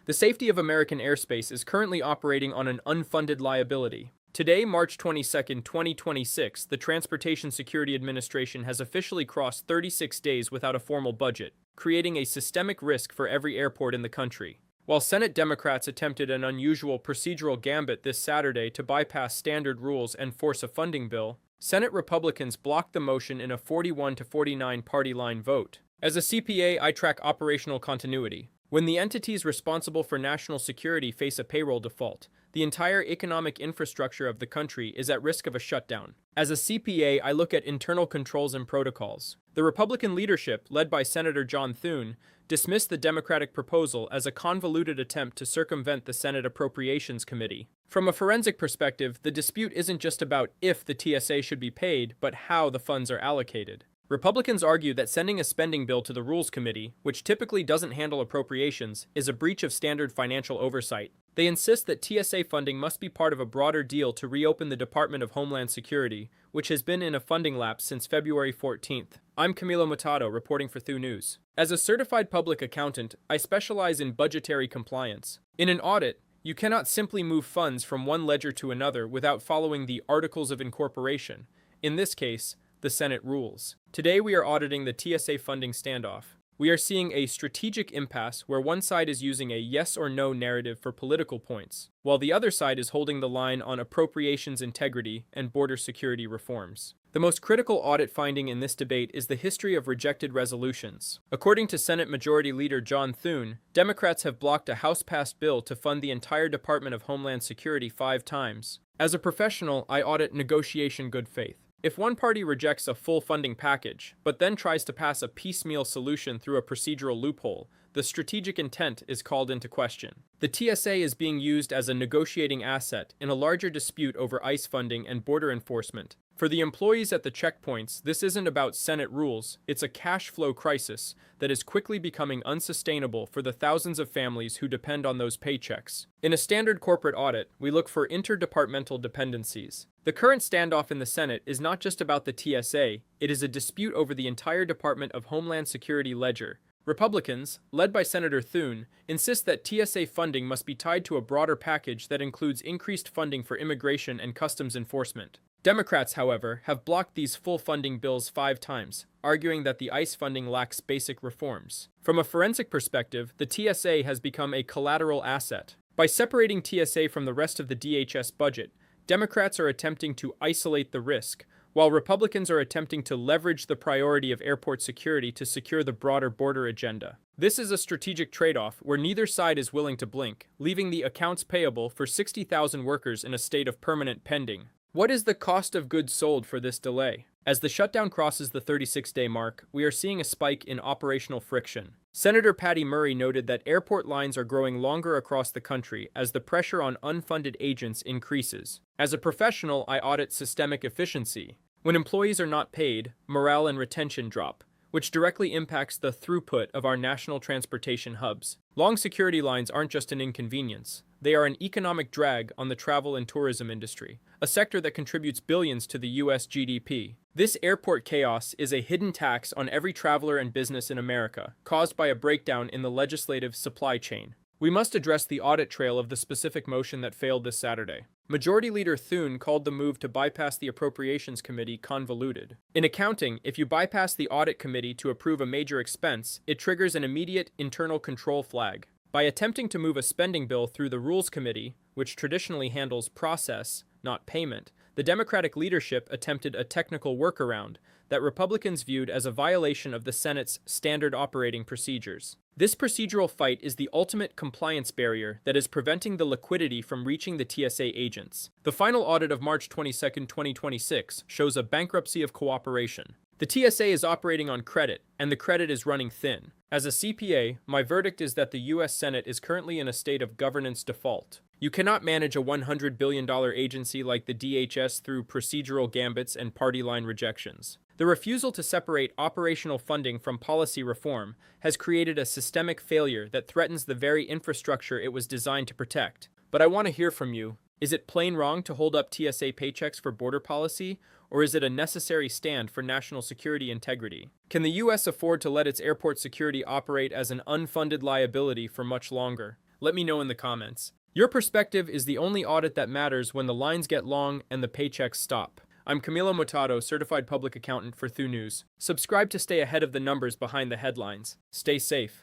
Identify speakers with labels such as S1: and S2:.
S1: The safety of American airspace is currently operating on an unfunded liability. Today, March 22, 2026, the Transportation Security Administration has officially crossed 36 days without a formal budget, creating a systemic risk for every airport in the country. While Senate Democrats attempted an unusual procedural gambit this Saturday to bypass standard rules and force a funding bill, Senate Republicans blocked the motion in a 41-49 party line vote. As a CPA, I track operational continuity. When the entities responsible for national security face a payroll default, the entire economic infrastructure of the country is at risk of a shutdown. As a CPA, I look at internal controls and protocols. The Republican leadership, led by Senator John Thune, dismissed the Democratic proposal as a convoluted attempt to circumvent the Senate Appropriations Committee. From a forensic perspective, the dispute isn't just about if the TSA should be paid, but how the funds are allocated. Republicans argue that sending a spending bill to the Rules Committee, which typically doesn't handle appropriations, is a breach of standard financial oversight. They insist that TSA funding must be part of a broader deal to reopen the Department of Homeland Security, which has been in a funding lapse since February 14th. I'm Camilo Motato, reporting for THU News. As a certified public accountant, I specialize in budgetary compliance. In an audit, you cannot simply move funds from one ledger to another without following the Articles of Incorporation. In this case, the Senate rules. Today we are auditing the TSA funding standoff. We are seeing a strategic impasse where one side is using a yes or no narrative for political points, while the other side is holding the line on appropriations integrity and border security reforms. The most critical audit finding in this debate is the history of rejected resolutions. According to Senate Majority Leader John Thune, Democrats have blocked a House-passed bill to fund the entire Department of Homeland Security 5 times. As a professional, I audit negotiation good faith. If one party rejects a full funding package, but then tries to pass a piecemeal solution through a procedural loophole, the strategic intent is called into question. The TSA is being used as a negotiating asset in a larger dispute over ICE funding and border enforcement. For the employees at the checkpoints, this isn't about Senate rules, it's a cash flow crisis that is quickly becoming unsustainable for the thousands of families who depend on those paychecks. In a standard corporate audit, we look for interdepartmental dependencies. The current standoff in the Senate is not just about the TSA, it is a dispute over the entire Department of Homeland Security ledger. Republicans, led by Senator Thune, insist that TSA funding must be tied to a broader package that includes increased funding for immigration and customs enforcement. Democrats, however, have blocked these full funding bills 5 times, arguing that the ICE funding lacks basic reforms. From a forensic perspective, the TSA has become a collateral asset. By separating TSA from the rest of the DHS budget, Democrats are attempting to isolate the risk, while Republicans are attempting to leverage the priority of airport security to secure the broader border agenda. This is a strategic trade-off where neither side is willing to blink, leaving the accounts payable for 60,000 workers in a state of permanent pending. What is the cost of goods sold for this delay? As the shutdown crosses the 36-day mark, we are seeing a spike in operational friction. Senator Patty Murray noted that airport lines are growing longer across the country as the pressure on unfunded agents increases. As a professional, I audit systemic efficiency. When employees are not paid, morale and retention drop, which directly impacts the throughput of our national transportation hubs. Long security lines aren't just an inconvenience. They are an economic drag on the travel and tourism industry, a sector that contributes billions to the U.S. GDP. This airport chaos is a hidden tax on every traveler and business in America, caused by a breakdown in the legislative supply chain. We must address the audit trail of the specific motion that failed this Saturday. Majority Leader Thune called the move to bypass the Appropriations Committee convoluted. In accounting, if you bypass the Audit Committee to approve a major expense, it triggers an immediate internal control flag. By attempting to move a spending bill through the Rules Committee, which traditionally handles process, not payment, the Democratic leadership attempted a technical workaround that Republicans viewed as a violation of the Senate's standard operating procedures. This procedural fight is the ultimate compliance barrier that is preventing the liquidity from reaching the TSA agents. The final audit of March 22, 2026 shows a bankruptcy of cooperation. The TSA is operating on credit, and the credit is running thin. As a CPA, my verdict is that the U.S. Senate is currently in a state of governance default. You cannot manage a $100 billion agency like the DHS through procedural gambits and party line rejections. The refusal to separate operational funding from policy reform has created a systemic failure that threatens the very infrastructure it was designed to protect. But I want to hear from you. Is it plain wrong to hold up TSA paychecks for border policy, or is it a necessary stand for national security integrity? Can the U.S. afford to let its airport security operate as an unfunded liability for much longer? Let me know in the comments. Your perspective is the only audit that matters when the lines get long and the paychecks stop. I'm Camilo Motato, Certified Public Accountant for Thu News. Subscribe to stay ahead of the numbers behind the headlines. Stay safe.